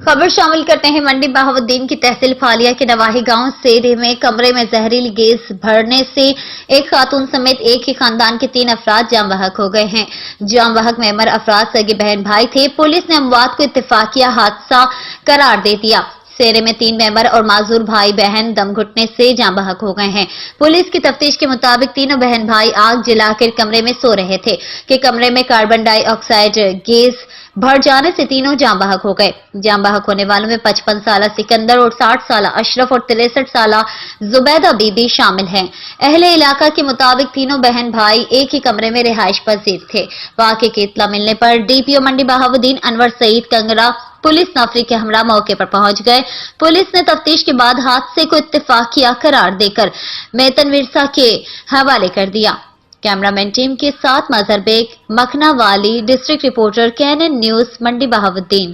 खबर शामिल करते हैं मंडी बहाउद्दीन की तहसील फालिया के नवाही गांव सेरे में कमरे में जहरीली गैस भरने से एक खातून समेत एक ही खानदान के 3 अफराद जाम बहक हो गए हैं। जाम बहक मेमर अफराद सगे बहन भाई थे। पुलिस ने अमवात को इत्तेफाकिया हादसा करार दे दिया। सेरे में 3 मेंबर और माजूर भाई बहन दम घुटने से जाम बहक हो गए हैं। पुलिस की तफ्तीश के मुताबिक तीनों बहन भाई आग जलाकर कमरे में सो रहे थे कि कमरे में कार्बन डाइऑक्साइड गैस भर जाने से तीनों जाम बहक हो गए। जाम बहक होने वालों में 55 साल सिकंदर और 60 साल अशरफ और 63 साल जुबैदा बीबी शामिल हैं। अहले इलाका के मुताबिक तीनों बहन भाई एक ही कमरे में रिहाइश पजीर थे। वाक़े की इत्तला मिलने पर डीपीओ मंडी बहाउद्दीन अनवर सईद कंगरा पुलिस नफरी के हमरा मौके पर पहुंच गए। पुलिस ने तफ्तीश के बाद हादसे को इत्तेफाकिया करार देकर मेतन विरसा के हवाले कर दिया। कैमरामैन टीम के साथ मजहर बेग, मखना वाली, डिस्ट्रिक्ट रिपोर्टर कैनन न्यूज मंडी बहाउद्दीन।